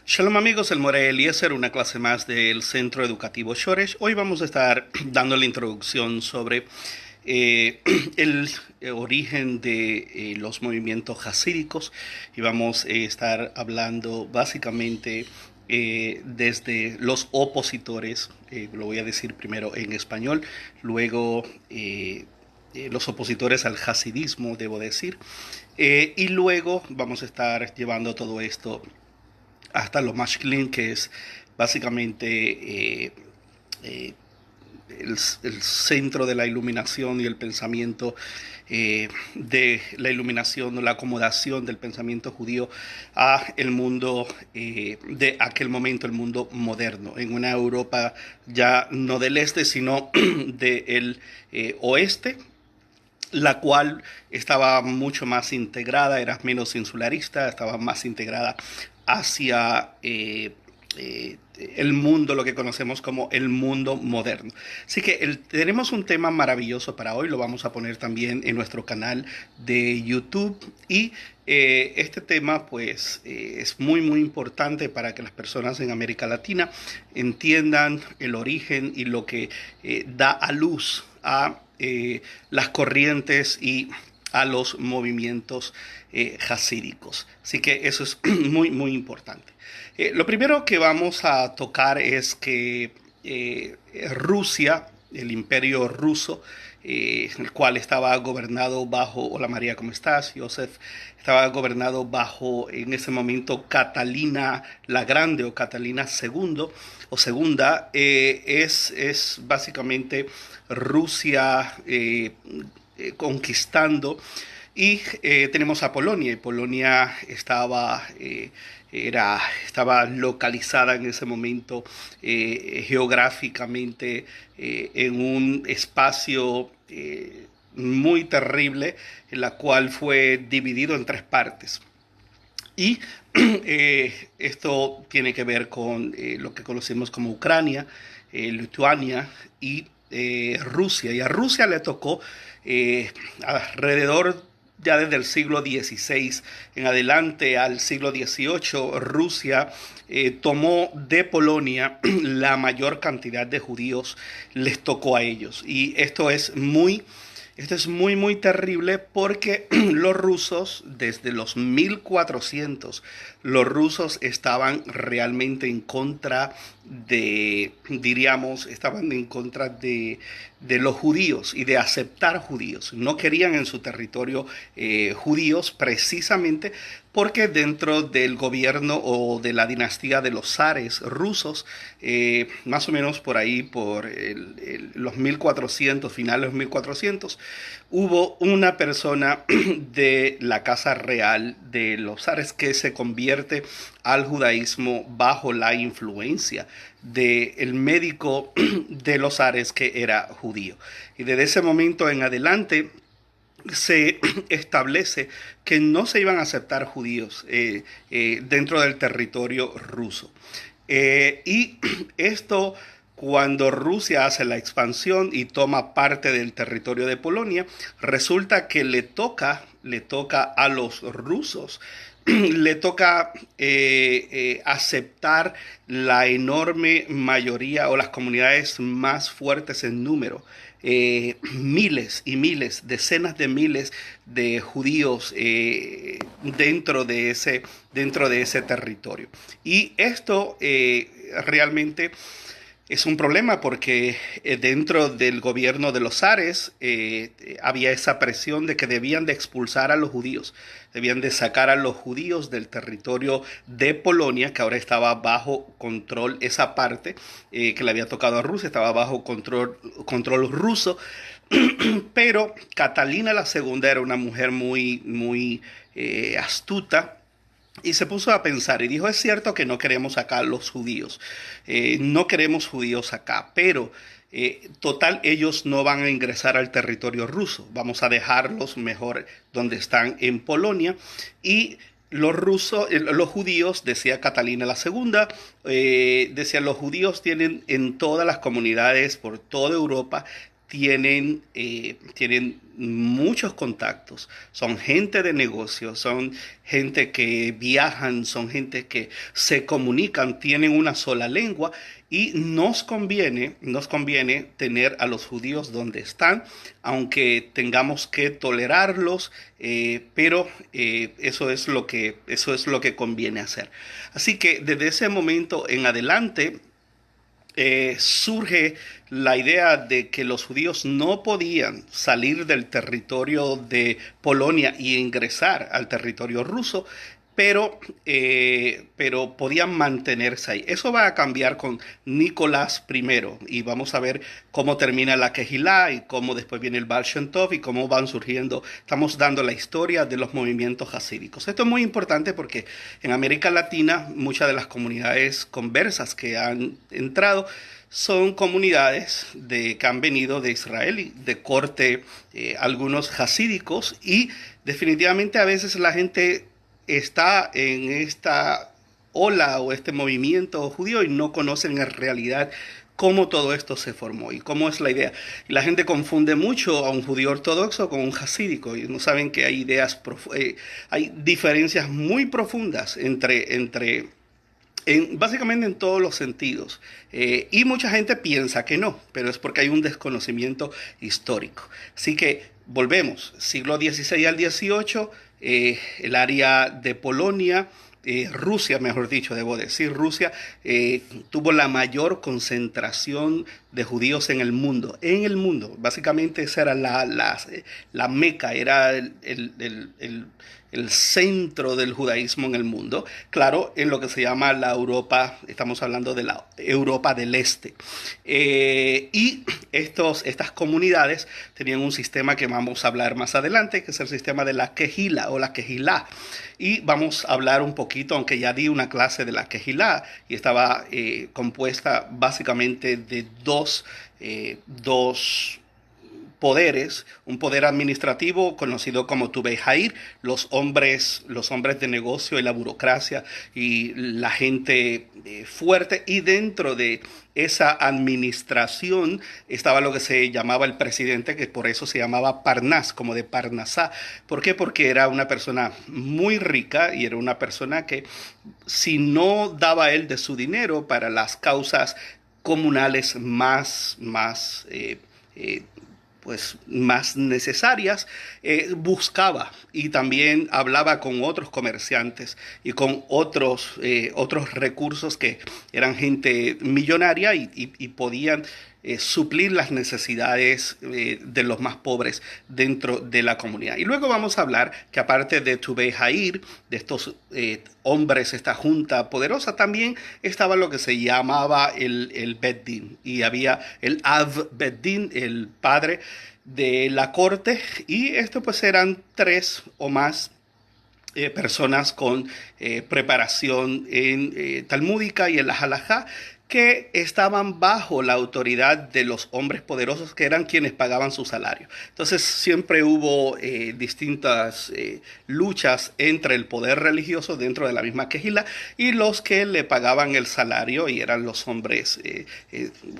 Shalom amigos, el More Eliezer, una clase más del Centro Educativo Shoresh. Hoy vamos a estar dando la introducción sobre eh, el origen de los movimientos hasídicos y vamos a estar hablando básicamente desde los opositores, lo voy a decir primero en español, luego los opositores al hasidismo, debo decir, y luego vamos a estar llevando todo esto hasta lo más clean, que es básicamente eh, el centro de la iluminación y el pensamiento de la iluminación o la acomodación del pensamiento judío a el mundo de aquel momento, el mundo moderno, en una Europa ya no del este, sino del oeste, la cual estaba mucho más integrada, era menos insularista, estaba más integrada hacia el mundo, lo que conocemos como el mundo moderno. Así que tenemos un tema maravilloso para hoy, lo vamos a poner también en nuestro canal de YouTube y este tema pues es muy importante para que las personas en América Latina entiendan el origen y lo que da a luz a las corrientes y a los movimientos hasídicos. Así que eso es muy importante. Lo primero que vamos a tocar es que Rusia, el imperio ruso, el cual estaba gobernado bajo, hola María, ¿cómo estás? Joseph, estaba gobernado bajo en ese momento Catalina la Grande o Catalina II o Segunda, es básicamente Rusia conquistando y tenemos a Polonia y Polonia estaba localizada en ese momento geográficamente en un espacio muy terrible, en la cual fue dividido en tres partes. Y esto tiene que ver con lo que conocemos como Ucrania, Lituania y Rusia. Y a Rusia le tocó alrededor ya desde el siglo XVI en adelante al siglo XVIII, Rusia tomó de Polonia la mayor cantidad de judíos, les tocó a ellos. Y esto es muy terrible porque los rusos, desde los 1400, los rusos estaban realmente en contra estaban en contra de los judíos y de aceptar judíos. No querían en su territorio judíos precisamente porque dentro del gobierno o de la dinastía de los zares rusos, más o menos por ahí, por los 1400, finales de los 1400, hubo una persona de la casa real de los zares que se convierte al judaísmo bajo la influencia del médico de los zares que era judío. Y desde ese momento en adelante se establece que no se iban a aceptar judíos dentro del territorio ruso. Y esto, cuando Rusia hace la expansión y toma parte del territorio de Polonia, resulta que le toca a los rusos, le toca aceptar la enorme mayoría o las comunidades más fuertes en número, miles y miles, decenas de miles de judíos dentro de ese territorio. Y esto realmente es un problema porque dentro del gobierno de los zares había esa presión de que debían de expulsar a los judíos, debían de sacar a los judíos del territorio de Polonia, que ahora estaba bajo control, esa parte que le había tocado a Rusia, estaba bajo control ruso, pero Catalina la Segunda era una mujer muy astuta y se puso a pensar y dijo, es cierto que no queremos acá los judíos, no queremos judíos acá, pero total ellos no van a ingresar al territorio ruso, vamos a dejarlos mejor donde están en Polonia. Y los judíos, decía Catalina la Segunda, decía, los judíos tienen en todas las comunidades por toda Europa tienen muchos contactos, son gente de negocios, son gente que viajan, son gente que se comunican, tienen una sola lengua y nos conviene tener a los judíos donde están, aunque tengamos que tolerarlos, pero eso es lo que conviene hacer. Así que desde ese momento en adelante, surge la idea de que los judíos no podían salir del territorio de Polonia y ingresar al territorio ruso, pero podían mantenerse ahí. Eso va a cambiar con Nicolás I y vamos a ver cómo termina la Kehilá y cómo después viene el Baal Shem Tov y cómo van surgiendo. Estamos dando la historia de los movimientos hasídicos. Esto es muy importante porque en América Latina muchas de las comunidades conversas que han entrado son comunidades que han venido de Israel y de corte, algunos hasídicos, y definitivamente a veces la gente está en esta ola o este movimiento judío y no conocen en realidad cómo todo esto se formó y cómo es la idea. Y la gente confunde mucho a un judío ortodoxo con un hasídico y no saben que hay hay diferencias muy profundas básicamente en todos los sentidos. Y mucha gente piensa que no, pero es porque hay un desconocimiento histórico. Así que volvemos, siglo XVI al XVIII, el área de Polonia, Rusia, mejor dicho, debo decir, Rusia tuvo la mayor concentración de judíos en el mundo. En el mundo, básicamente esa era la meca, era el centro del judaísmo en el mundo. Claro, en lo que se llama la Europa, estamos hablando de la Europa del Este. Y estas comunidades tenían un sistema que vamos a hablar más adelante, que es el sistema de la Kehila o la Kehilá. Y vamos a hablar un poquito, aunque ya di una clase de la Kehilá y estaba compuesta básicamente de dos poderes, un poder administrativo conocido como Tubei Jair, los hombres de negocio y la burocracia y la gente fuerte, y dentro de esa administración estaba lo que se llamaba el presidente, que por eso se llamaba Parnas, como de Parnasá. ¿Por qué? Porque era una persona muy rica y era una persona que, si no daba él de su dinero para las causas comunales pues más necesarias, buscaba y también hablaba con otros comerciantes y con otros recursos que eran gente millonaria y podían suplir las necesidades de los más pobres dentro de la comunidad. Y luego vamos a hablar que aparte de Tubei Jair, de estos hombres, esta junta poderosa, también estaba lo que se llamaba el Beddin, y había el Av Beddin, el padre de la corte, y esto pues eran 3 o más personas con preparación en talmúdica y en la halajá, que estaban bajo la autoridad de los hombres poderosos, que eran quienes pagaban su salario. Entonces siempre hubo distintas luchas entre el poder religioso dentro de la misma Kehila y los que le pagaban el salario, y eran los hombres.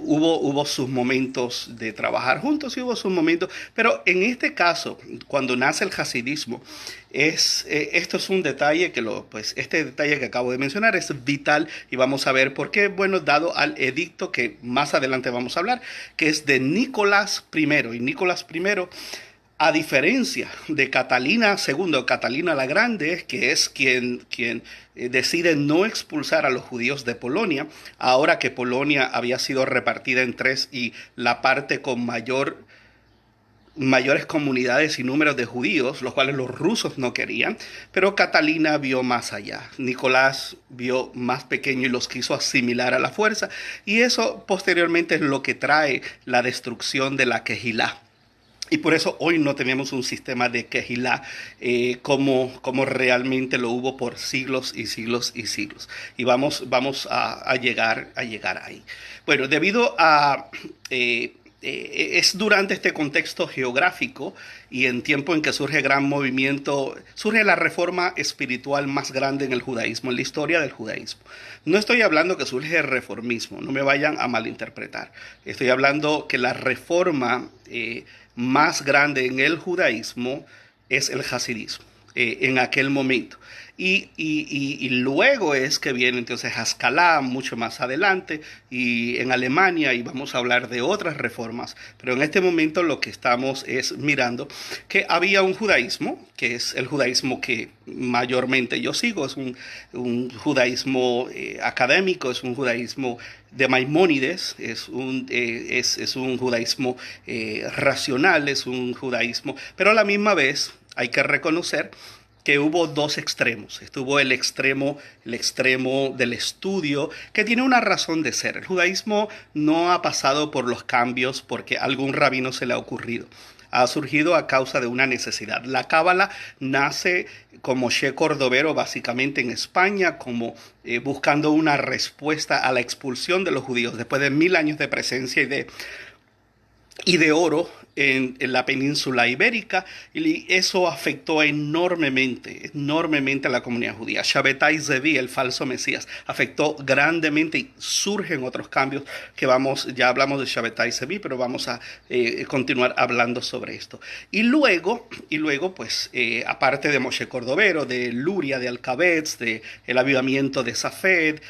Hubo sus momentos de trabajar juntos y hubo sus momentos, pero en este caso, cuando nace el hasidismo, esto es un detalle este detalle que acabo de mencionar es vital, y vamos a ver por qué. Bueno, dado al edicto que más adelante vamos a hablar, que es de Nicolás I, y Nicolás I, a diferencia de Catalina II, Catalina la Grande, que es quien decide no expulsar a los judíos de Polonia, ahora que Polonia había sido repartida en 3 y la parte con mayores comunidades y números de judíos, los cuales los rusos no querían, pero Catalina vio más allá. Nicolás vio más pequeño y los quiso asimilar a la fuerza, y eso posteriormente es lo que trae la destrucción de la Kehilá. Y por eso hoy no tenemos un sistema de Kehilá como realmente lo hubo por siglos y siglos y siglos. Y vamos a llegar ahí. Bueno, debido a es durante este contexto geográfico y en tiempo en que surge gran movimiento, surge la reforma espiritual más grande en el judaísmo, en la historia del judaísmo. No estoy hablando que surge el reformismo, no me vayan a malinterpretar. Estoy hablando que la reforma más grande en el judaísmo es el hasidismo, en aquel momento. Y luego es que viene entonces Haskalah mucho más adelante y en Alemania, y vamos a hablar de otras reformas, pero en este momento lo que estamos es mirando que había un judaísmo, que es el judaísmo que mayormente yo sigo, es un judaísmo académico, es un judaísmo de Maimónides, es un judaísmo racional, es un judaísmo, pero a la misma vez hay que reconocer que hubo dos extremos. Estuvo el extremo del estudio, que tiene una razón de ser. El judaísmo no ha pasado por los cambios porque a algún rabino se le ha ocurrido. Ha surgido a causa de una necesidad. La Cábala nace como Moshe Cordovero, básicamente en España, como buscando una respuesta a la expulsión de los judíos después de 1000 años de presencia y de oro en la península ibérica, y eso afectó enormemente a la comunidad judía. Shabbatai Zevi, el falso Mesías, afectó grandemente y surgen otros cambios que ya hablamos de Shabbatai Zevi, pero vamos a continuar hablando sobre esto. Y luego pues, aparte de Moshe Cordovero, de Luria, de Alcabetz, de el avivamiento de Safed,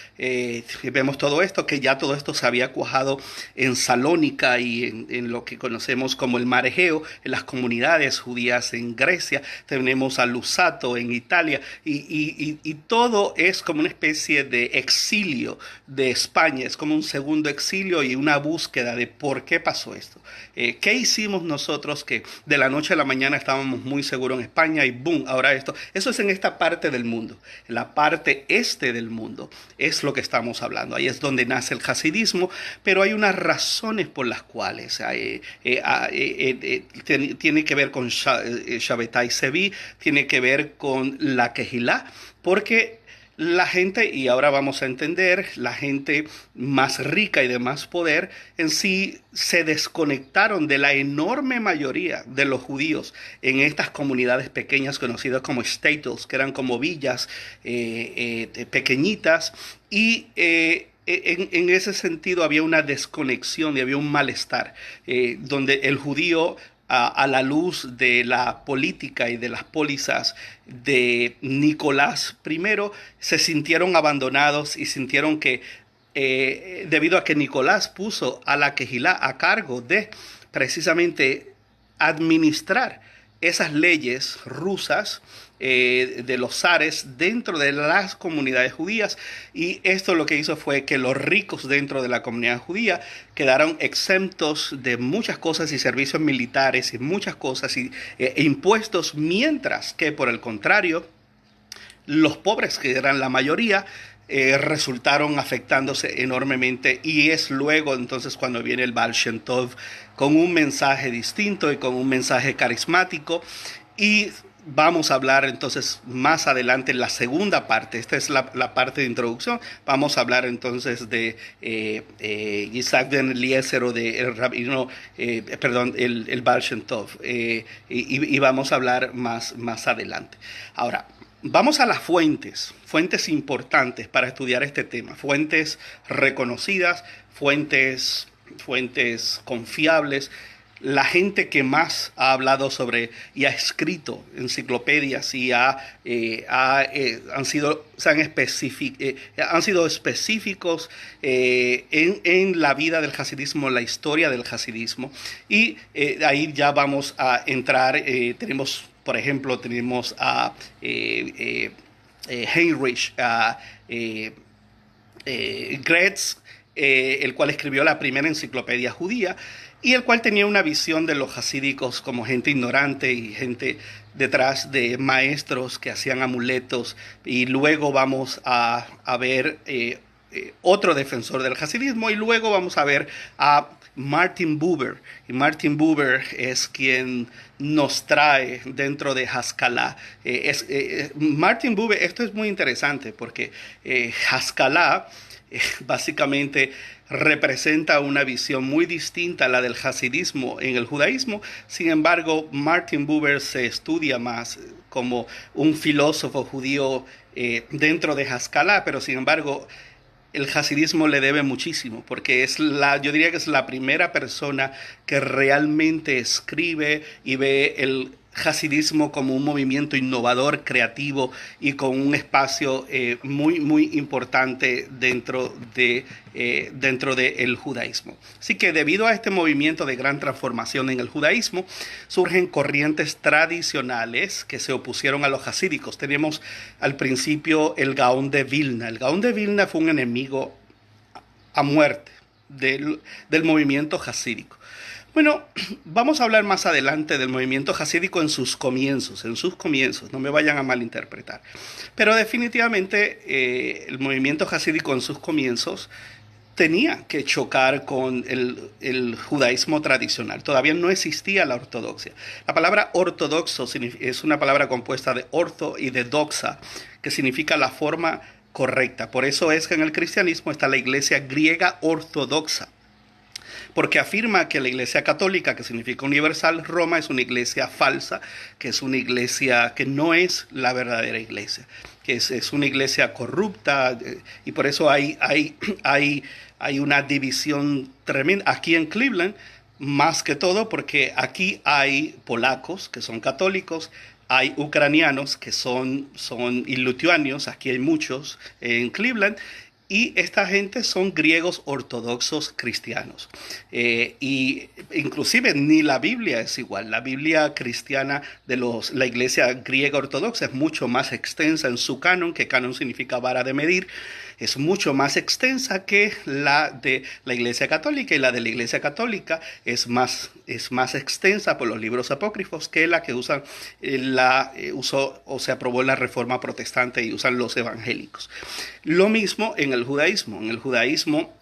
vemos todo esto, que ya todo esto se había cuajado en Salónica y en lo que conocemos como el Mar Egeo, en las comunidades judías en Grecia, tenemos a Lusato en Italia, y todo es como una especie de exilio de España, es como un segundo exilio y una búsqueda de por qué pasó esto. ¿Qué hicimos nosotros que de la noche a la mañana estábamos muy seguros en España y boom, ahora esto? Eso es en esta parte del mundo. La parte este del mundo es lo que estamos hablando. Ahí es donde nace el hasidismo, pero hay unas razones por las cuales tiene que ver con Shabbatai Zevi, tiene que ver con la Kehilá, porque la gente, y ahora vamos a entender, la gente más rica y de más poder en sí se desconectaron de la enorme mayoría de los judíos en estas comunidades pequeñas conocidas como shtetls, que eran como villas pequeñitas, y en ese sentido había una desconexión y había un malestar, donde el judío a la luz de la política y de las pólizas de Nicolás I, se sintieron abandonados y sintieron que debido a que Nicolás puso a la Kehilá a cargo de precisamente administrar esas leyes rusas de los zares dentro de las comunidades judías, y esto lo que hizo fue que los ricos dentro de la comunidad judía quedaron exentos de muchas cosas y servicios militares y muchas cosas e impuestos, mientras que por el contrario los pobres, que eran la mayoría, resultaron afectándose enormemente, y es luego entonces cuando viene el Baal Shem Tov con un mensaje distinto y con un mensaje carismático. Y vamos a hablar entonces más adelante en la segunda parte. Esta es la parte de introducción. Vamos a hablar entonces de Isaac ben Eliezer, o de el rabino, el Baal Shem Tov, y vamos a hablar más adelante. Ahora, vamos a las fuentes importantes para estudiar este tema, fuentes reconocidas, fuentes confiables. La gente que más ha hablado sobre y ha escrito enciclopedias y han sido específicos en la vida del hasidismo, la historia del hasidismo, y ahí ya vamos a entrar. Por ejemplo, tenemos a Heinrich Graetz, el cual escribió la primera enciclopedia judía, y el cual tenía una visión de los hasídicos como gente ignorante y gente detrás de maestros que hacían amuletos. Y luego vamos a ver otro defensor del hasidismo, y luego vamos a ver a Martin Buber. Y Martin Buber es quien nos trae dentro de Haskalah. Martin Buber, esto es muy interesante porque Haskalah básicamente representa una visión muy distinta a la del hasidismo en el judaísmo. Sin embargo, Martin Buber se estudia más como un filósofo judío dentro de Haskalah, pero sin embargo el hasidismo le debe muchísimo, porque yo diría que es la primera persona que realmente escribe y ve el hasidismo como un movimiento innovador, creativo y con un espacio muy, muy importante dentro del judaísmo. Así que debido a este movimiento de gran transformación en el judaísmo, surgen corrientes tradicionales que se opusieron a los hasídicos. Tenemos al principio el Gaón de Vilna. El Gaón de Vilna fue un enemigo a muerte del movimiento hasídico. Bueno, vamos a hablar más adelante del movimiento hasídico en sus comienzos, no me vayan a malinterpretar. Pero definitivamente el movimiento hasídico en sus comienzos tenía que chocar con el judaísmo tradicional. Todavía no existía la ortodoxia. La palabra ortodoxo es una palabra compuesta de orto y de doxa, que significa la forma correcta. Por eso es que en el cristianismo está la iglesia griega ortodoxa, porque afirma que la Iglesia Católica, que significa universal, Roma, es una iglesia falsa, que es una iglesia que no es la verdadera iglesia, que es una iglesia corrupta, y por eso hay una división tremenda aquí en Cleveland, más que todo porque aquí hay polacos que son católicos, hay ucranianos que son y lituanios, aquí hay muchos en Cleveland, y esta gente son griegos ortodoxos cristianos. Y inclusive ni la Biblia es igual. La Biblia cristiana de la iglesia griega ortodoxa es mucho más extensa en su canon, que canon significa vara de medir. Es mucho más extensa que la de la Iglesia Católica, y la de la Iglesia Católica es más extensa por los libros apócrifos que la que usó o se aprobó en la Reforma Protestante y usan los evangélicos. Lo mismo en el judaísmo. En el judaísmo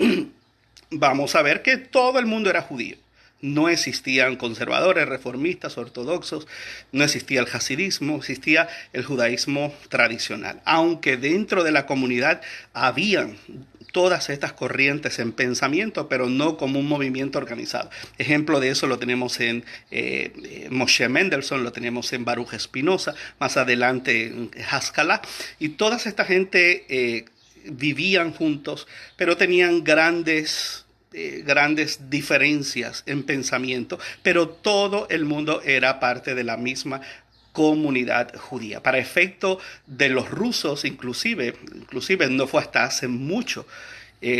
vamos a ver que todo el mundo era judío. No existían conservadores, reformistas, ortodoxos, no existía el hasidismo, existía el judaísmo tradicional. Aunque dentro de la comunidad habían todas estas corrientes en pensamiento, pero no como un movimiento organizado. Ejemplo de eso lo tenemos en Moshe Mendelssohn, lo tenemos en Baruch Spinoza, más adelante en Haskalah, y toda esta gente vivían juntos, pero tenían grandes diferencias en pensamiento, pero todo el mundo era parte de la misma comunidad judía. Para efecto de los rusos, inclusive no fue hasta hace mucho,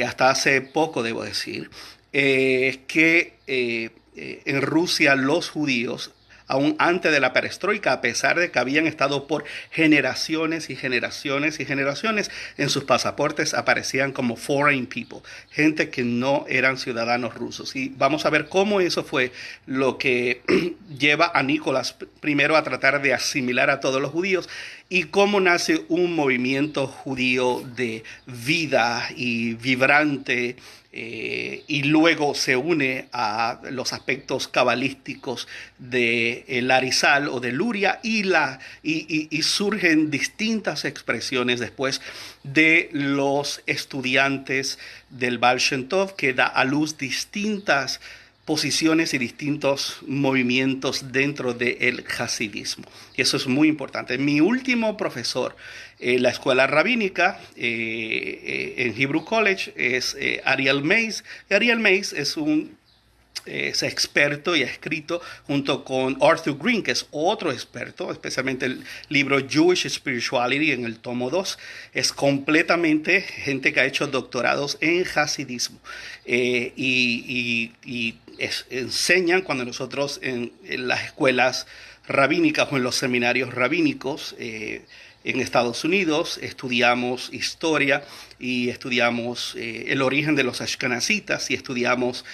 hasta hace poco debo decir, que en Rusia los judíos, aún antes de la perestroika, a pesar de que habían estado por generaciones y generaciones y generaciones, en sus pasaportes aparecían como foreign people, gente que no eran ciudadanos rusos. Y vamos a ver cómo eso fue lo que lleva a Nicolás I a tratar de asimilar a todos los judíos, y cómo nace un movimiento judío de vida y vibrante, y luego se une a los aspectos cabalísticos de el Arizal o de Luria, y surgen distintas expresiones después de los estudiantes del Baal Shem Tov, que da a luz distintas posiciones y distintos movimientos dentro del hasidismo. Y eso es muy importante. Mi último profesor en la escuela rabínica en Hebrew College es Ariel Mays. Ariel Mays es experto y ha escrito junto con Arthur Green, que es otro experto, especialmente el libro Jewish Spirituality en el tomo 2. Es completamente gente que ha hecho doctorados en hasidismo, enseñan cuando nosotros en las escuelas rabínicas o en los seminarios rabínicos en Estados Unidos estudiamos historia y estudiamos el origen de los ashkenazitas, y estudiamos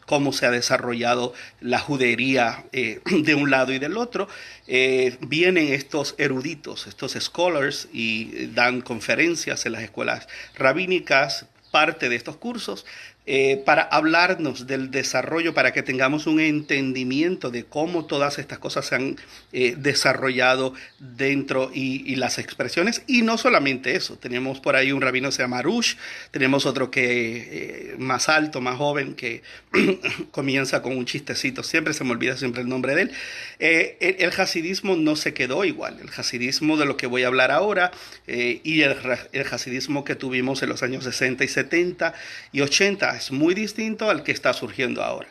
cómo se ha desarrollado la judería de un lado y del otro. Vienen estos eruditos, estos scholars, y dan conferencias en las escuelas rabínicas. Parte de estos cursos para hablarnos del desarrollo, para que tengamos un entendimiento de cómo todas estas cosas se han desarrollado dentro y las expresiones. Y no solamente eso, tenemos por ahí un rabino que se llama Arush, tenemos otro que más alto, más joven, que comienza con un chistecito, siempre se me olvida siempre el nombre de él. El hasidismo no se quedó igual, el hasidismo de lo que voy a hablar ahora y el hasidismo que tuvimos en los años 60 y 70 y 80 es muy distinto al que está surgiendo ahora.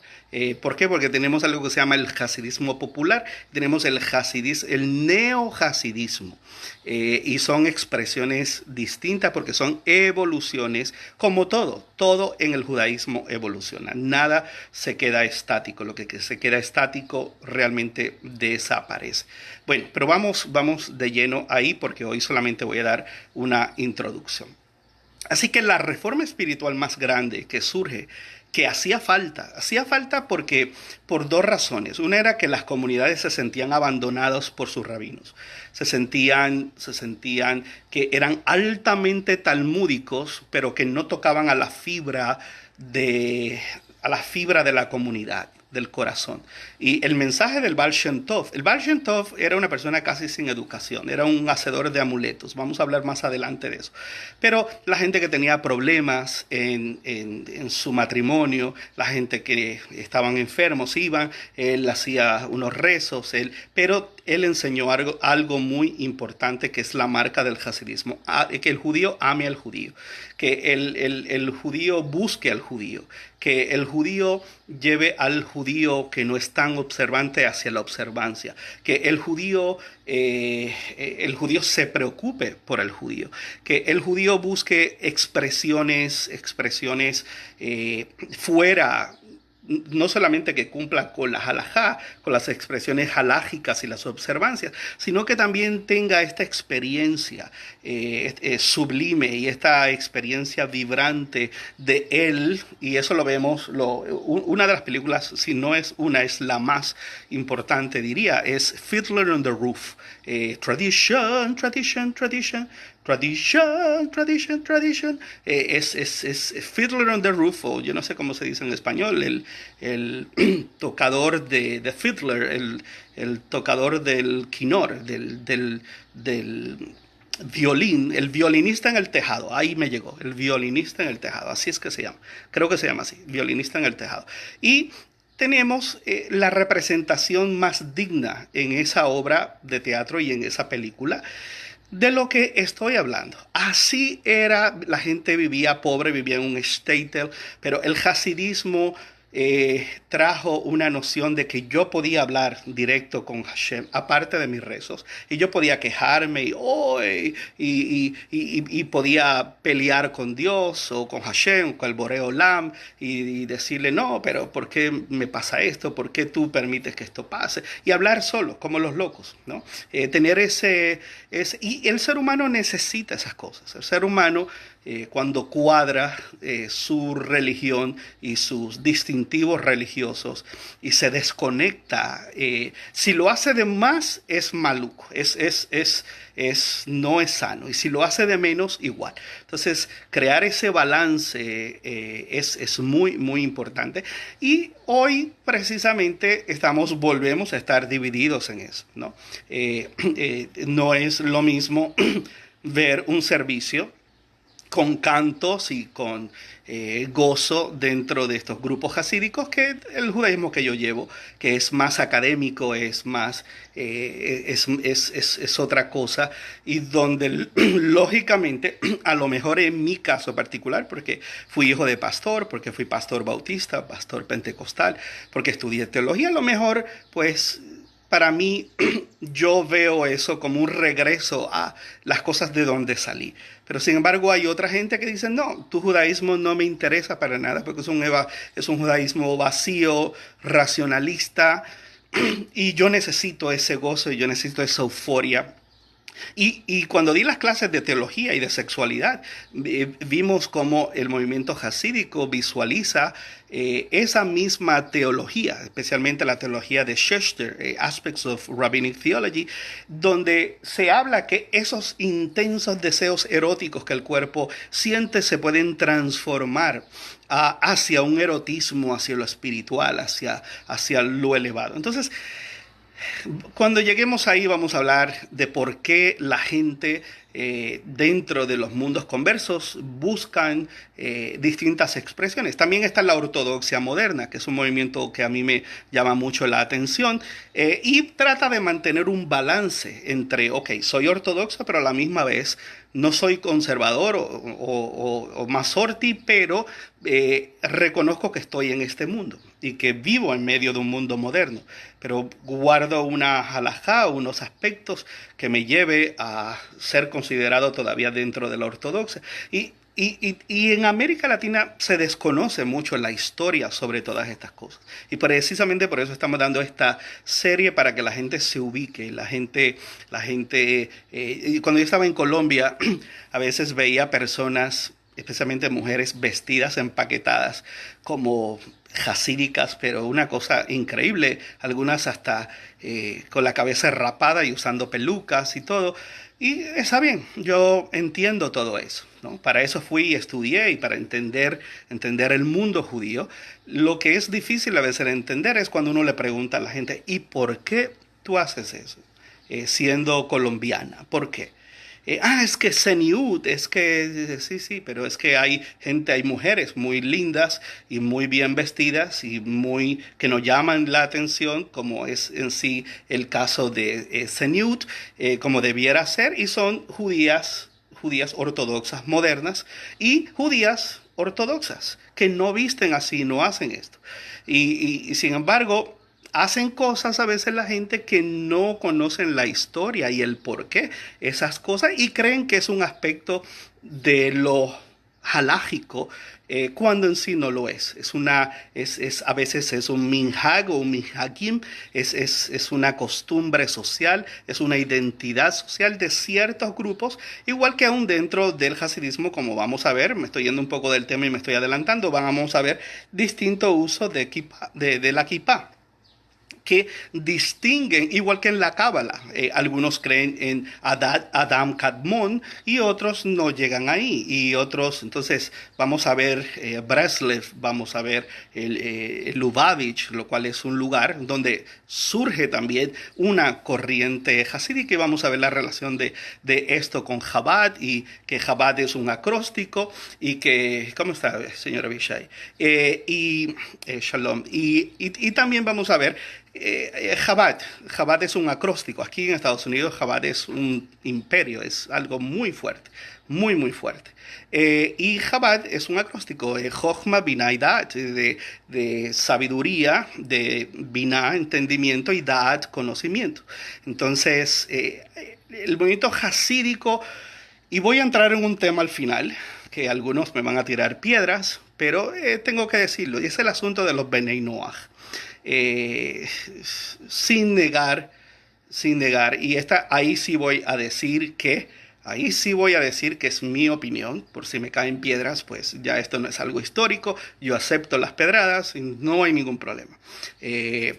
¿Por qué? Porque tenemos algo que se llama el hasidismo popular, tenemos el neo-hasidismo, y son expresiones distintas porque son evoluciones, como todo en el judaísmo evoluciona, nada se queda estático, lo que se queda estático realmente desaparece. Bueno, pero vamos de lleno ahí porque hoy solamente voy a dar una introducción. Así que la reforma espiritual más grande que surge, que hacía falta porque por dos razones. Una era que las comunidades se sentían abandonadas por sus rabinos, se sentían que eran altamente talmúdicos, pero que no tocaban a la fibra de la comunidad, del corazón. Y el mensaje del Baal Shem Tov, el Baal Shem Tov era una persona casi sin educación, era un hacedor de amuletos, vamos a hablar más adelante de eso. Pero la gente que tenía problemas en su matrimonio, la gente que estaban enfermos, él hacía unos rezos, pero él enseñó algo muy importante que es la marca del hasidismo, que el judío ame al judío, que el judío busque al judío, que el judío lleve al judío que no es tan observante hacia la observancia, que el judío se preocupe por el judío, que el judío busque expresiones fuera, no solamente que cumpla con la halajá, con las expresiones halágicas y las observancias, sino que también tenga esta experiencia sublime y esta experiencia vibrante de él, y eso lo vemos, una de las películas, si no es una, es la más importante, diría, es Fiddler on the Roof. Tradition, tradition, tradition. Tradition, tradition, tradition. Es Fiddler on the Roof, o yo no sé cómo se dice en español, el tocador de fiddler, el tocador del quinor, del violín, el violinista en el tejado. Ahí me llegó, el violinista en el tejado, así es que se llama. Creo que se llama así, violinista en el tejado. Y tenemos la representación más digna en esa obra de teatro y en esa película de lo que estoy hablando. Así era, la gente vivía pobre, vivía en un shtetl, pero el hasidismo trajo una noción de que yo podía hablar directo con Hashem, aparte de mis rezos, y yo podía quejarme y podía pelear con Dios o con Hashem, con el Boré Olam, y decirle, no, pero ¿por qué me pasa esto? ¿Por qué tú permites que esto pase? Y hablar solo, como los locos, ¿no? Tener y el ser humano necesita esas cosas. El ser humano, cuando cuadra su religión y sus distintivos religiosos y se desconecta, si lo hace de más es maluco, no es sano, y si lo hace de menos, igual. Entonces, crear ese balance es muy, muy importante, y hoy precisamente volvemos a estar divididos en eso, ¿no? No es lo mismo ver un servicio con cantos y con gozo dentro de estos grupos hasídicos que el judaísmo que yo llevo, que es más académico, es más, es otra cosa, y donde lógicamente, a lo mejor en mi caso particular, porque fui hijo de pastor, porque fui pastor bautista, pastor pentecostal, porque estudié teología, a lo mejor pues para mí, yo veo eso como un regreso a las cosas de donde salí. Pero sin embargo hay otra gente que dice, no, tu judaísmo no me interesa para nada, porque es un judaísmo vacío, racionalista, y yo necesito ese gozo y yo necesito esa euforia Y cuando di las clases de teología y de sexualidad, vimos cómo el movimiento jasídico visualiza esa misma teología, especialmente la teología de Schuster, Aspects of Rabbinic Theology, donde se habla que esos intensos deseos eróticos que el cuerpo siente se pueden transformar hacia un erotismo, hacia lo espiritual, hacia lo elevado. Entonces, cuando lleguemos ahí vamos a hablar de por qué la gente dentro de los mundos conversos buscan distintas expresiones. También está la ortodoxia moderna, que es un movimiento que a mí me llama mucho la atención y trata de mantener un balance entre, ok, soy ortodoxa, pero a la misma vez no soy conservador o masorti, pero reconozco que estoy en este mundo y que vivo en medio de un mundo moderno, pero guardo una halajá, unos aspectos que me lleve a ser considerado todavía dentro de la ortodoxia. Y en América Latina se desconoce mucho la historia sobre todas estas cosas. Y precisamente por eso estamos dando esta serie para que la gente se ubique. Cuando yo estaba en Colombia, a veces veía personas, especialmente mujeres, vestidas, empaquetadas como jasídicas, pero una cosa increíble, algunas hasta con la cabeza rapada y usando pelucas y todo. Y está bien, yo entiendo todo eso, ¿no? Para eso fui y estudié y para entender el mundo judío. Lo que es difícil a veces de entender es cuando uno le pregunta a la gente, ¿y por qué tú haces eso? Siendo colombiana, ¿por qué? Es que Seniud, es que, sí, sí, pero es que hay gente, hay mujeres muy lindas y muy bien vestidas y muy, que nos llaman la atención, como es en sí el caso de Seniud, como debiera ser, y son judías ortodoxas modernas y judías ortodoxas, que no visten así, no hacen esto. Y sin embargo, hacen cosas a veces la gente que no conocen la historia y el por qué esas cosas y creen que es un aspecto de lo halágico cuando en sí no lo es. A veces es un minhag o un minhagim, es una costumbre social, es una identidad social de ciertos grupos, igual que aún dentro del hasidismo, como vamos a ver, me estoy yendo un poco del tema y me estoy adelantando, vamos a ver distinto uso de la kippah que distinguen, igual que en la Cábala. Algunos creen en Adam Kadmon y otros no llegan ahí. Y otros, entonces, vamos a ver Breslev, vamos a ver el Lubavitch, lo cual es un lugar donde surge también una corriente hasídica y vamos a ver la relación de esto con Chabad y que Chabad es un acróstico y que, ¿cómo está, señora Bishai? Shalom. Y también vamos a ver Chabad es un acróstico. Aquí en Estados Unidos Chabad es un imperio, es algo muy fuerte, muy, muy fuerte. Y Chabad es un acróstico, Jochma, Binah y Da'at, de sabiduría, de Binah, entendimiento, y Da'at, conocimiento. Entonces, el movimiento hasídico, y voy a entrar en un tema al final, que algunos me van a tirar piedras, pero tengo que decirlo, y es el asunto de los Benei Noach. Eh, sin negar, y ahí sí voy a decir que es mi opinión, por si me caen piedras, pues ya esto no es algo histórico, yo acepto las pedradas y no hay ningún problema. Pero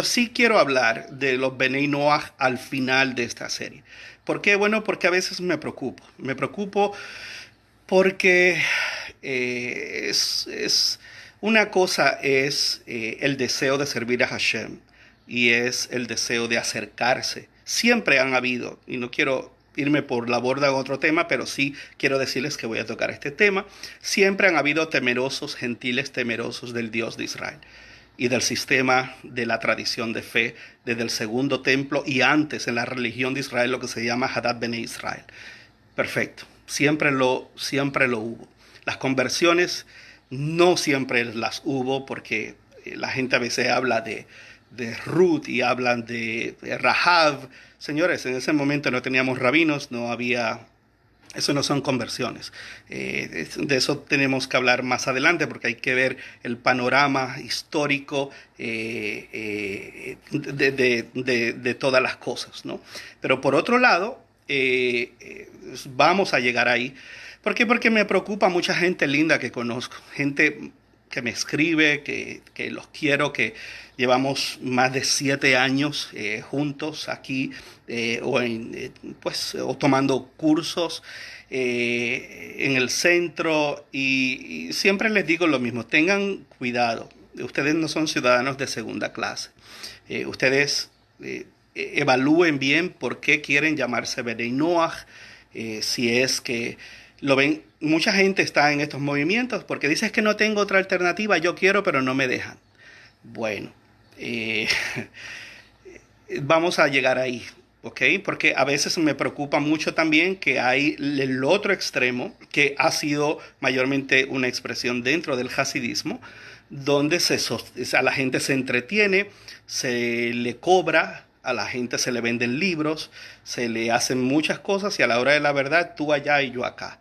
sí quiero hablar de los Benei Noach al final de esta serie. ¿Por qué? Bueno, porque a veces me preocupo porque una cosa es el deseo de servir a Hashem y es el deseo de acercarse. Siempre han habido, y no quiero irme por la borda en otro tema, pero sí quiero decirles que voy a tocar este tema. Siempre han habido temerosos, gentiles temerosos del Dios de Israel y del sistema de la tradición de fe desde el segundo templo y antes en la religión de Israel, lo que se llama Hadat Bene Israel. Perfecto, siempre lo hubo. Las conversiones no siempre las hubo porque la gente a veces habla de Ruth y hablan de Rahab. Señores, en ese momento no teníamos rabinos, no había Eso no son conversiones. De eso tenemos que hablar más adelante porque hay que ver el panorama histórico de todas las cosas, ¿no? Pero por otro lado, vamos a llegar ahí. ¿Por qué? Porque me preocupa mucha gente linda que conozco, gente que me escribe, que los quiero, que llevamos más de 7 años juntos aquí o tomando cursos en el centro y siempre les digo lo mismo, tengan cuidado, ustedes no son ciudadanos de segunda clase, ustedes evalúen bien por qué quieren llamarse Bnei Noach, si es que lo ven, mucha gente está en estos movimientos porque dice que no tengo otra alternativa, yo quiero pero no me dejan. Bueno, eh, vamos a llegar ahí, ¿ok? Porque a veces me preocupa mucho también que hay el otro extremo, que ha sido mayormente una expresión dentro del hasidismo, donde a la gente se entretiene, se le cobra, a la gente se le venden libros, se le hacen muchas cosas y a la hora de la verdad tú allá y yo acá.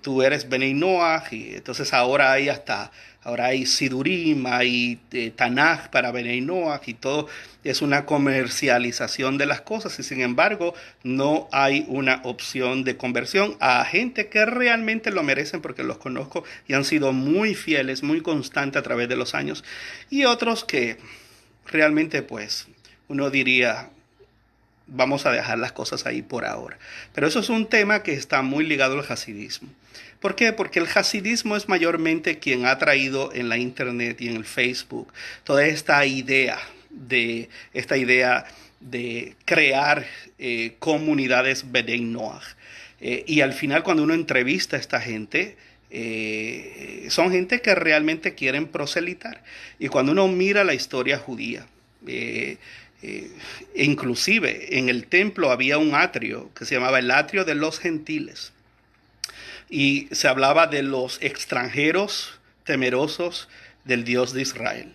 Tú eres Bnei Noach y entonces ahora hay Sidurim, hay Tanaj para Bnei Noach y todo es una comercialización de las cosas y sin embargo no hay una opción de conversión a gente que realmente lo merecen porque los conozco y han sido muy fieles, muy constantes a través de los años y otros que realmente pues uno diría vamos a dejar las cosas ahí por ahora. Pero eso es un tema que está muy ligado al hasidismo. ¿Por qué? Porque el hasidismo es mayormente quien ha traído en la internet y en el Facebook toda esta idea de crear comunidades Bnei Noach. Y al final cuando uno entrevista a esta gente, son gente que realmente quieren proselitar. Y cuando uno mira la historia judía, inclusive en el templo había un atrio que se llamaba el atrio de los gentiles y se hablaba de los extranjeros temerosos del Dios de Israel.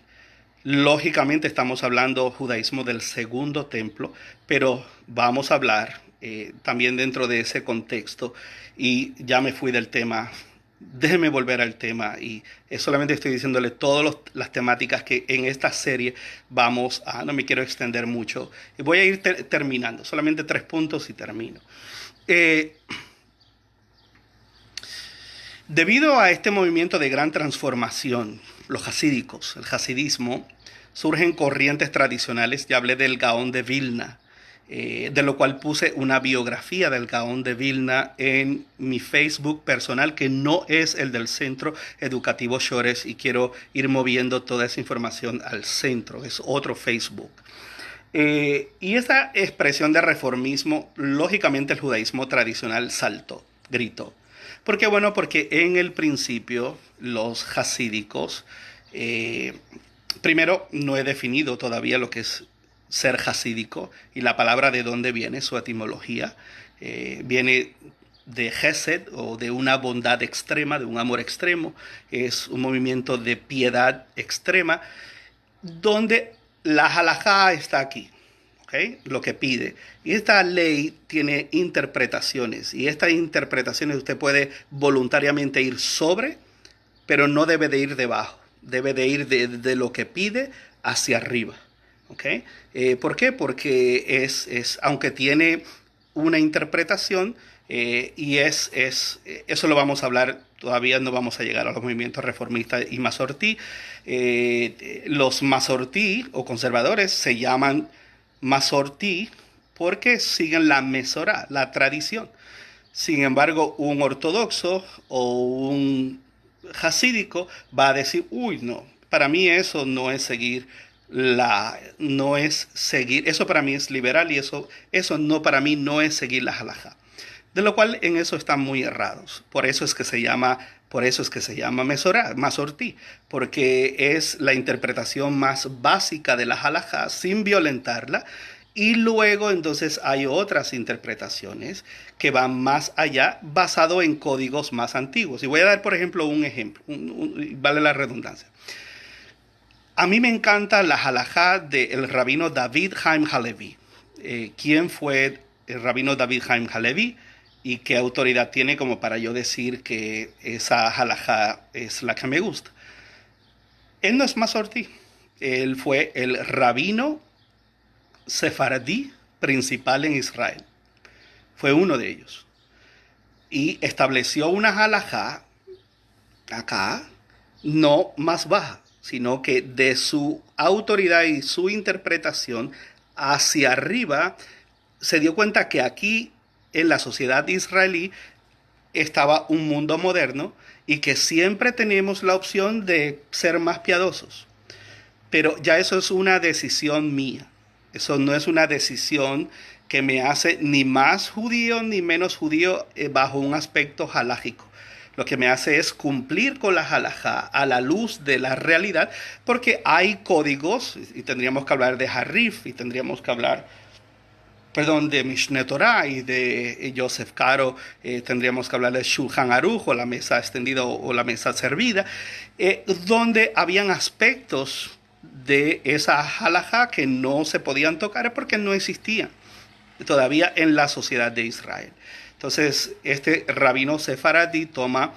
Lógicamente estamos hablando judaísmo del segundo templo, pero vamos a hablar también dentro de ese contexto y ya me fui del tema. Déjeme volver al tema y solamente estoy diciéndole todas las temáticas que en esta serie no me quiero extender mucho. Y voy a ir terminando, solamente 3 puntos y termino. Debido a este movimiento de gran transformación, los hasídicos, el hasidismo, surgen corrientes tradicionales, ya hablé del Gaón de Vilna, de lo cual puse una biografía del Gaón de Vilna en mi Facebook personal, que no es el del Centro Educativo Shores, y quiero ir moviendo toda esa información al centro, es otro Facebook. Y esa expresión de reformismo, lógicamente el judaísmo tradicional saltó, gritó. ¿Por qué? Bueno, porque en el principio los hasídicos, primero no he definido todavía lo que es ser hasídico y la palabra de dónde viene, su etimología. Viene de Gesed o de una bondad extrema, de un amor extremo. Es un movimiento de piedad extrema donde la halajá está aquí. ¿Okay? Lo que pide. Y esta ley tiene interpretaciones y estas interpretaciones usted puede voluntariamente ir sobre, pero no debe de ir debajo, debe de ir de lo que pide hacia arriba. ¿Okay? ¿Por qué? Porque aunque tiene una interpretación eso lo vamos a hablar, todavía no vamos a llegar a los movimientos reformistas y Masortí. Los Masortí o conservadores se llaman Masortí porque siguen la Mesorá, la tradición. Sin embargo, un ortodoxo o un hasídico va a decir, uy, no, para mí eso no es seguir eso para mí es liberal y eso no para mí no es seguir la halajá. De lo cual en eso están muy errados. Por eso es que se llama Mesorá, Masortí, porque es la interpretación más básica de la halajá sin violentarla. Y luego entonces hay otras interpretaciones que van más allá, basado en códigos más antiguos. Y voy a dar, por ejemplo, un ejemplo, vale la redundancia. A mí me encanta la halajá del rabino David Haim Halevi. ¿Quién fue el rabino David Haim Halevi? y qué autoridad tiene como para yo decir que esa halajá es la que me gusta. Él no es Masorti, él fue el rabino sefardí principal en Israel, fue uno de ellos. Y estableció una halajá acá, no más baja, sino que de su autoridad y su interpretación hacia arriba, se dio cuenta que aquí en la sociedad israelí estaba un mundo moderno y que siempre tenemos la opción de ser más piadosos. Pero ya eso es una decisión mía. Eso no es una decisión que me hace ni más judío ni menos judío bajo un aspecto halágico. Lo que me hace es cumplir con la halajá a la luz de la realidad, porque hay códigos, y tendríamos que hablar de Harif, y tendríamos que hablar, perdón, de Mishneh Torah y de Joseph Caro, tendríamos que hablar de Shulchan Aruch, o la mesa extendida o la mesa servida, donde habían aspectos de esa halajá que no se podían tocar porque no existían todavía en la sociedad de Israel. Entonces, este rabino sefaradí toma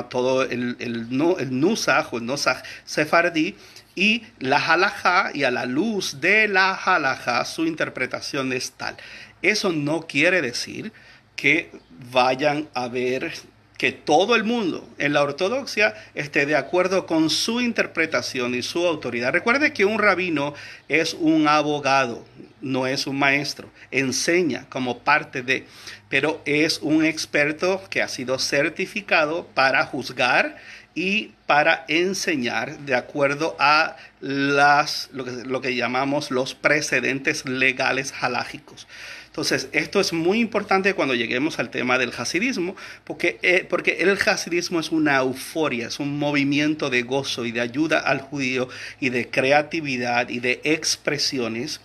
todo el nusach o el nosach sefaradí y la halajá, y a la luz de la halajá su interpretación es tal. Eso no quiere decir que vayan a ver que todo el mundo en la ortodoxia esté de acuerdo con su interpretación y su autoridad. Recuerde que un rabino es un abogado, no es un maestro, enseña como parte de, pero es un experto que ha sido certificado para juzgar y para enseñar de acuerdo a lo que llamamos los precedentes legales halágicos. Entonces, esto es muy importante cuando lleguemos al tema del hasidismo, porque el hasidismo es una euforia, es un movimiento de gozo y de ayuda al judío y de creatividad y de expresiones,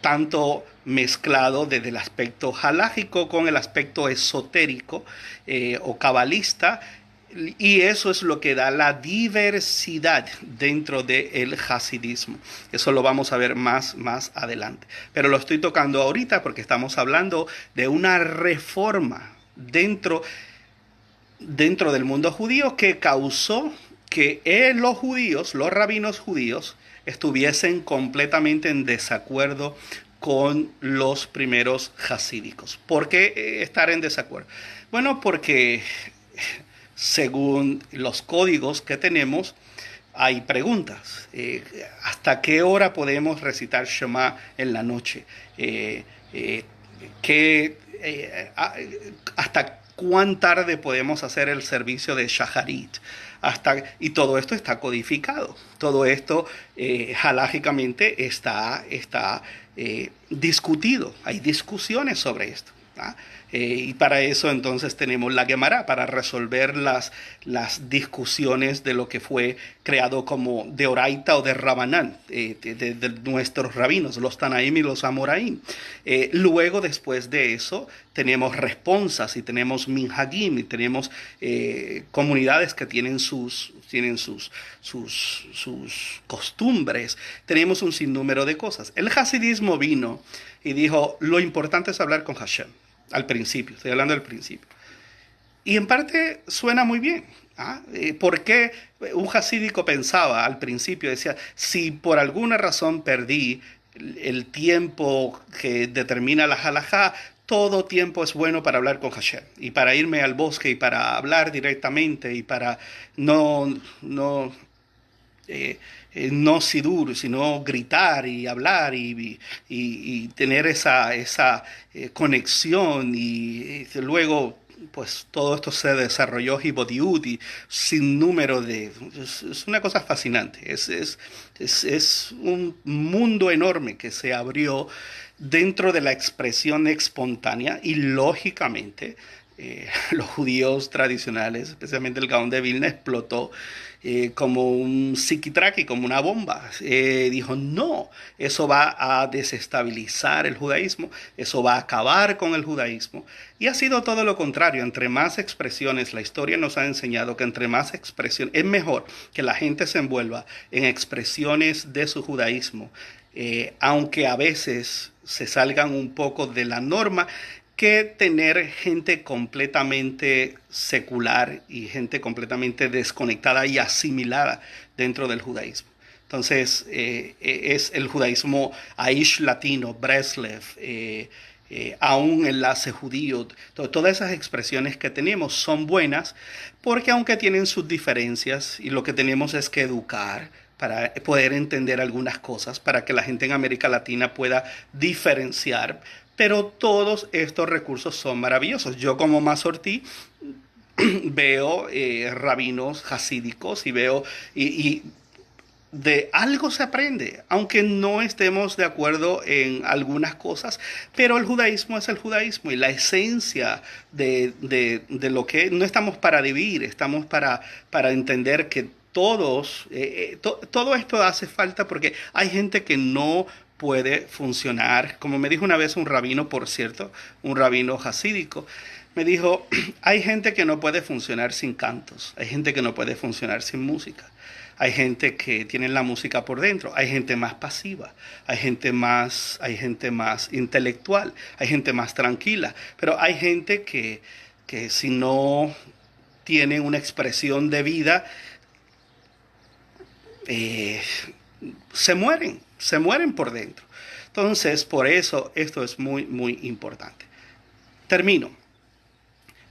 tanto mezclado desde el aspecto halágico con el aspecto esotérico o cabalista. Y eso es lo que da la diversidad dentro del hasidismo. Eso lo vamos a ver más adelante. Pero lo estoy tocando ahorita porque estamos hablando de una reforma dentro del mundo judío que causó que los judíos, los rabinos judíos, estuviesen completamente en desacuerdo con los primeros hasídicos. ¿Por qué estar en desacuerdo? Bueno, porque según los códigos que tenemos, hay preguntas. ¿Hasta qué hora podemos recitar Shema en la noche? ¿Hasta cuán tarde podemos hacer el servicio de Shacharit? Y todo esto está codificado. Todo esto halágicamente está discutido. Hay discusiones sobre esto. Y para eso entonces tenemos la Gemara, para resolver las discusiones de lo que fue creado como de Oraita o de Rabanán, de nuestros rabinos, los Tanaim y los Amoraim. Luego, después de eso, tenemos responsas y tenemos minhagim y tenemos comunidades que tienen sus costumbres. Tenemos un sinnúmero de cosas. El hasidismo vino y dijo, lo importante es hablar con Hashem. Al principio, estoy hablando del principio. Y en parte suena muy bien. Porque un hasídico pensaba al principio, decía, si por alguna razón perdí el tiempo que determina la halajá, todo tiempo es bueno para hablar con Hashem. Y para irme al bosque y para hablar directamente y para no sidur, sino gritar y hablar y tener esa conexión y luego pues todo esto se desarrolló Hibodiut y sin número de... Es una cosa fascinante, es un mundo enorme que se abrió dentro de la expresión espontánea y lógicamente los judíos tradicionales, especialmente el Gaón de Vilna, explotó como un psiquitraqui, como una bomba. Dijo, no, eso va a desestabilizar el judaísmo, eso va a acabar con el judaísmo. Y ha sido todo lo contrario. Entre más expresiones, la historia nos ha enseñado que entre más expresiones, es mejor que la gente se envuelva en expresiones de su judaísmo, aunque a veces se salgan un poco de la norma, que tener gente completamente secular y gente completamente desconectada y asimilada dentro del judaísmo. Entonces, es el judaísmo Aish latino, Breslev, a un enlace judío. Todas esas expresiones que tenemos son buenas porque aunque tienen sus diferencias y lo que tenemos es que educar para poder entender algunas cosas, para que la gente en América Latina pueda diferenciar, pero todos estos recursos son maravillosos. Yo como Mazortí veo rabinos hasídicos y veo y de algo se aprende, aunque no estemos de acuerdo en algunas cosas, pero el judaísmo es el judaísmo y la esencia de lo que no estamos para dividir, estamos para entender que todos, todo esto hace falta porque hay gente que no puede funcionar, como me dijo una vez un rabino, por cierto, un rabino hasídico, me dijo, hay gente que no puede funcionar sin cantos, hay gente que no puede funcionar sin música. Hay gente que tiene la música por dentro, hay gente más pasiva, hay gente más intelectual, hay gente más tranquila, pero hay gente que si no tiene una expresión de vida, eh, se mueren por dentro. Entonces, por eso esto es muy, muy importante. Termino.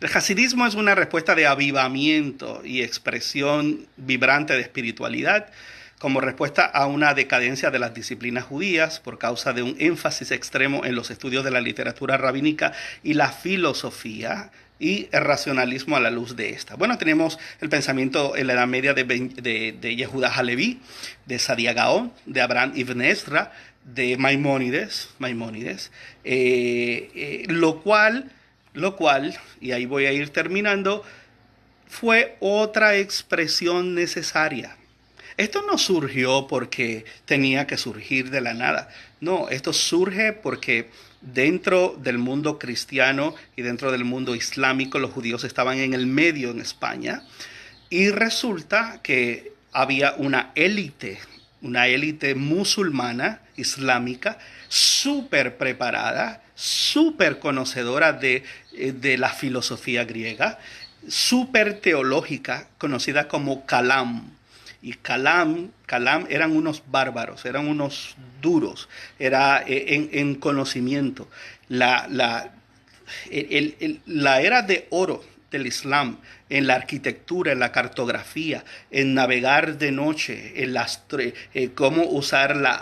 El hasidismo es una respuesta de avivamiento y expresión vibrante de espiritualidad como respuesta a una decadencia de las disciplinas judías por causa de un énfasis extremo en los estudios de la literatura rabínica y la filosofía y el racionalismo a la luz de esta. Bueno, tenemos el pensamiento en la Edad Media de Yehuda Halevi, de Sadia Gaon, de Abraham Ibn Ezra, de Maimónides, lo cual, y ahí voy a ir terminando, fue otra expresión necesaria. Esto no surgió porque tenía que surgir de la nada. No, esto surge porque dentro del mundo cristiano y dentro del mundo islámico los judíos estaban en el medio en España y resulta que había una élite musulmana islámica súper preparada, súper conocedora de la filosofía griega, súper teológica, conocida como Kalam. Y Kalam eran unos bárbaros, eran unos duros, era en conocimiento. La era de oro del Islam, en la arquitectura, en la cartografía, en navegar de noche, cómo usar la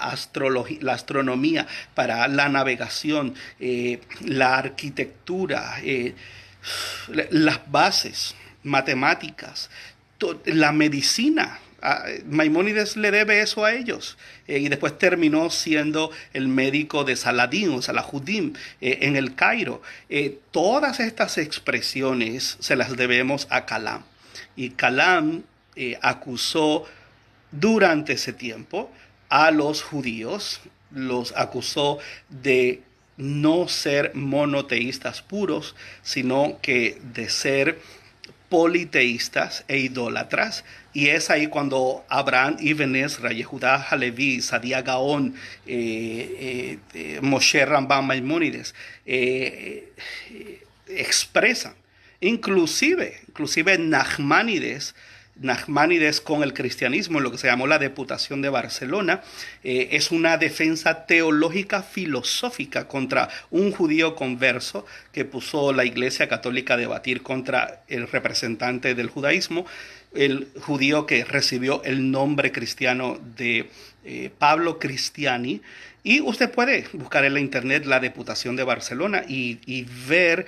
astronomía para la navegación, la arquitectura, las bases, matemáticas, la medicina. Maimónides le debe eso a ellos y después terminó siendo el médico de Saladín o Salahuddin en el Cairo. Todas estas expresiones se las debemos a Kalam y Kalam acusó durante ese tiempo a los judíos, los acusó de no ser monoteístas puros, sino que de ser politeístas e idólatras, y es ahí cuando Abraham Ibn Ezra, Yehuda Halevi, Sadia Gaon, Moshe Rambam Maimónides expresan, inclusive Nachmanides con el cristianismo, en lo que se llamó la Deputación de Barcelona, es una defensa teológica filosófica contra un judío converso que puso la Iglesia Católica a debatir contra el representante del judaísmo, el judío que recibió el nombre cristiano de Pablo Cristiani. Y usted puede buscar en la internet la Deputación de Barcelona y ver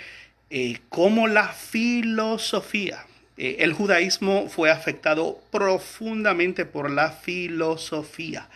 cómo la filosofía, el judaísmo fue afectado profundamente por la filosofía.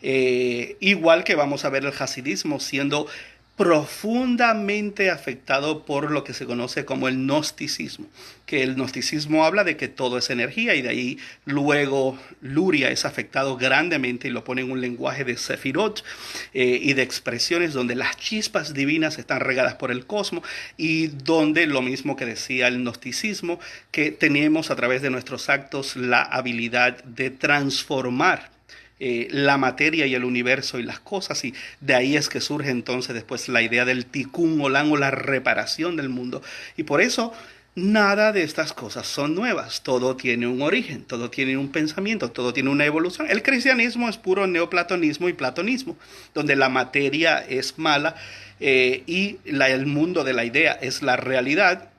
Igual que vamos a ver el hasidismo siendo profundamente afectado por lo que se conoce como el gnosticismo, que el gnosticismo habla de que todo es energía y de ahí luego Luria es afectado grandemente y lo pone en un lenguaje de sefirot y de expresiones donde las chispas divinas están regadas por el cosmos y donde lo mismo que decía el gnosticismo, que tenemos a través de nuestros actos la habilidad de transformar la materia y el universo y las cosas, y de ahí es que surge entonces después la idea del tikkun olam o la reparación del mundo. Y por eso nada de estas cosas son nuevas, todo tiene un origen, todo tiene un pensamiento, todo tiene una evolución. El cristianismo es puro neoplatonismo y platonismo, donde la materia es mala el mundo de la idea es la realidad.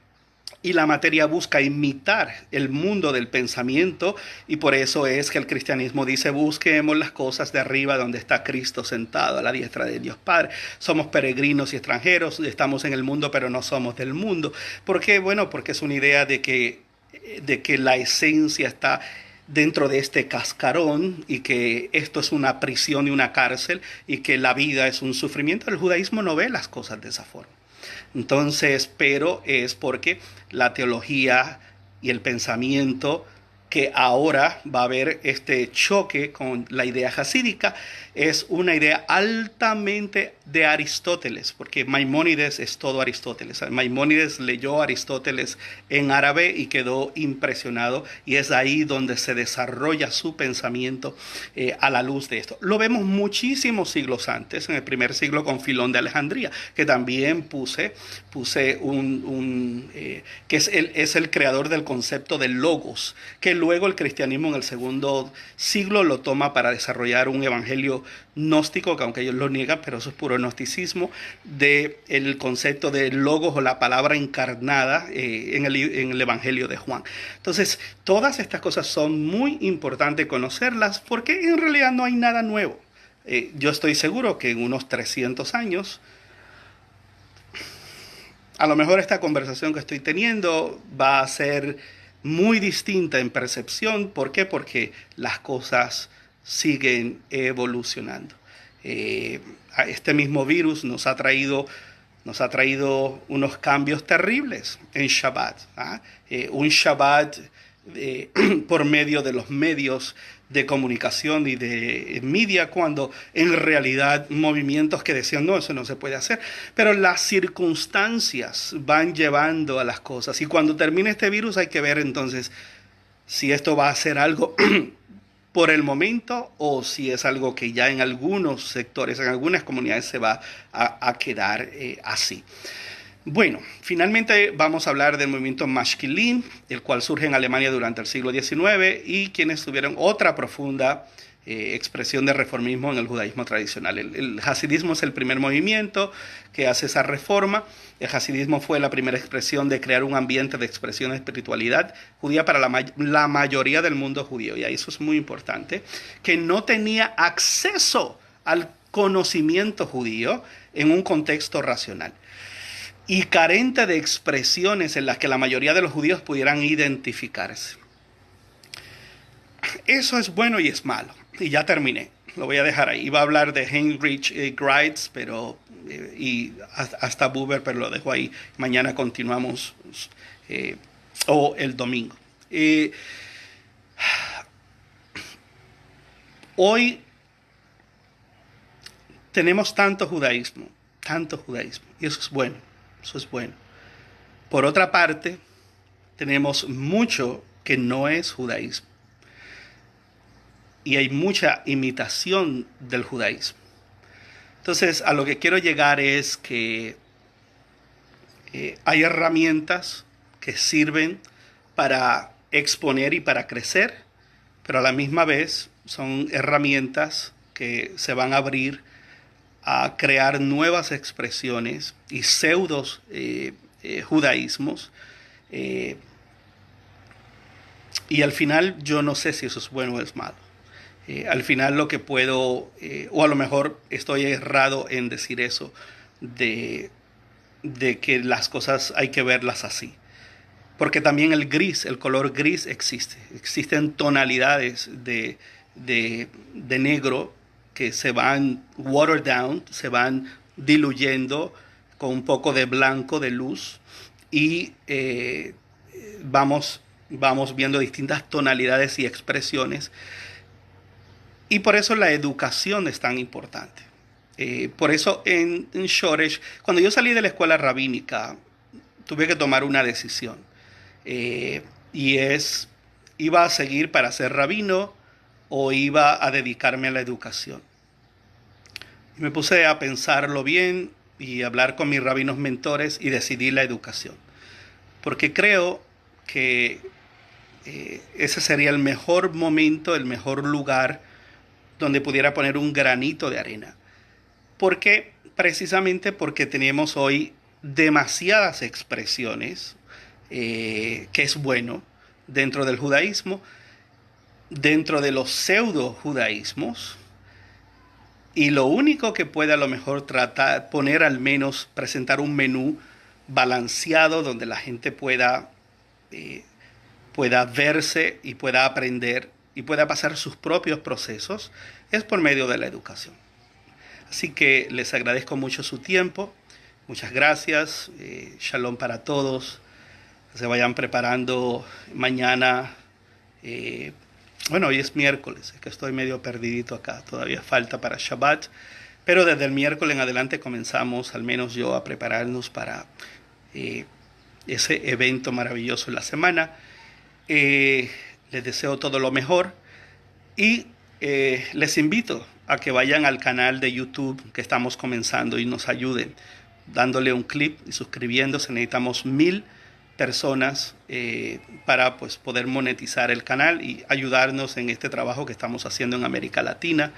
Y la materia busca imitar el mundo del pensamiento, y por eso es que el cristianismo dice: busquemos las cosas de arriba donde está Cristo sentado a la diestra de Dios Padre. Somos peregrinos y extranjeros, estamos en el mundo pero no somos del mundo. ¿Por qué? Bueno, porque es una idea de que la esencia está dentro de este cascarón, y que esto es una prisión y una cárcel, y que la vida es un sufrimiento. El judaísmo no ve las cosas de esa forma. Entonces, pero es porque la teología y el pensamiento, que ahora va a haber este choque con la idea jasídica, es una idea altamente de Aristóteles, porque Maimónides es todo Aristóteles. Maimónides leyó a Aristóteles en árabe y quedó impresionado, y es ahí donde se desarrolla su pensamiento a la luz de esto. Lo vemos muchísimos siglos antes, en el primer siglo con Filón de Alejandría, que también puse que es el creador del concepto de logos, que luego el cristianismo en el segundo siglo lo toma para desarrollar un evangelio gnóstico, que aunque ellos lo niegan, pero eso es puro gnosticismo, del concepto de logos o la palabra encarnada en el evangelio de Juan. Entonces, todas estas cosas son muy importantes conocerlas, porque en realidad no hay nada nuevo. Yo estoy seguro que en unos 300 años, a lo mejor esta conversación que estoy teniendo va a ser muy distinta en percepción. ¿Por qué? Porque las cosas siguen evolucionando. Este mismo virus nos ha traído unos cambios terribles en Shabbat. Un Shabbat por medio de los medios de comunicación y de media, cuando en realidad movimientos que decían: no, eso no se puede hacer, pero las circunstancias van llevando a las cosas, y cuando termine este virus hay que ver entonces si esto va a ser algo por el momento, o si es algo que ya en algunos sectores, en algunas comunidades se va a quedar así. Bueno, finalmente vamos a hablar del movimiento Mashkilim, el cual surge en Alemania durante el siglo XIX, y quienes tuvieron otra profunda expresión de reformismo en el judaísmo tradicional. El hasidismo es el primer movimiento que hace esa reforma. El hasidismo fue la primera expresión de crear un ambiente de expresión de espiritualidad judía para la mayoría del mundo judío, y eso es muy importante, que no tenía acceso al conocimiento judío en un contexto racional, y carente de expresiones en las que la mayoría de los judíos pudieran identificarse. Eso es bueno y es malo. Y ya terminé. Lo voy a dejar ahí. Iba a hablar de Heinrich Graetz, y hasta Buber, pero lo dejo ahí. Mañana continuamos, o el domingo. Hoy tenemos tanto judaísmo, y eso es bueno. Eso es bueno. Por otra parte, tenemos mucho que no es judaísmo, y hay mucha imitación del judaísmo. Entonces, a lo que quiero llegar es que hay herramientas que sirven para exponer y para crecer, pero a la misma vez son herramientas que se van a abrir a crear nuevas expresiones y pseudos judaísmos, y al final yo no sé si eso es bueno o es malo. Al final lo que puedo, o a lo mejor estoy errado en decir eso, de que las cosas hay que verlas así, porque también el color gris existen tonalidades de negro que se van watered down, se van diluyendo con un poco de blanco, de luz, y vamos viendo distintas tonalidades y expresiones, y por eso la educación es tan importante. Por eso en Shoresh, cuando yo salí de la escuela rabínica, tuve que tomar una decisión, iba a seguir para ser rabino, o iba a dedicarme a la educación. Y me puse a pensarlo bien y hablar con mis rabinos mentores y decidí la educación. Porque creo que ese sería el mejor momento, el mejor lugar donde pudiera poner un granito de arena. ¿Por qué? Precisamente porque tenemos hoy demasiadas expresiones, que es bueno, dentro del judaísmo, dentro de los pseudo judaísmos, y lo único que puede a lo mejor tratar, poner al menos, presentar un menú balanceado donde la gente pueda verse y pueda aprender y pueda pasar sus propios procesos, es por medio de la educación. Así que les agradezco mucho su tiempo. Muchas gracias. Shalom para todos. Se vayan preparando mañana. Bueno, hoy es miércoles, es que estoy medio perdidito acá. Todavía falta para Shabbat. Pero desde el miércoles en adelante comenzamos, al menos yo, a prepararnos para ese evento maravilloso en la semana. Les deseo todo lo mejor y les invito a que vayan al canal de YouTube que estamos comenzando y nos ayuden dándole un clip y suscribiéndose. Necesitamos 1000 personas para pues, poder monetizar el canal y ayudarnos en este trabajo que estamos haciendo en América Latina,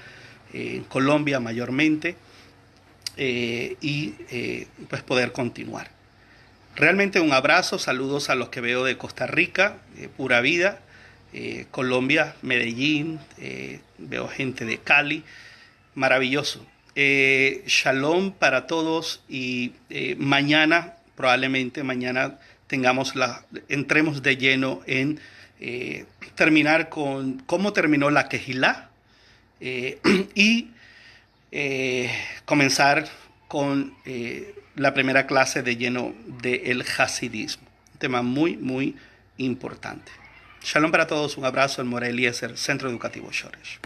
en Colombia mayormente, y pues poder continuar. Realmente un abrazo, saludos a los que veo de Costa Rica, Pura Vida, Colombia, Medellín, veo gente de Cali, maravilloso. Shalom para todos y mañana, probablemente mañana entremos de lleno en terminar con cómo terminó la Kehilá y comenzar con la primera clase de lleno del Hasidismo. Un tema muy, muy importante. Shalom para todos, un abrazo, el Moré Eliezer, Centro Educativo Shoresh.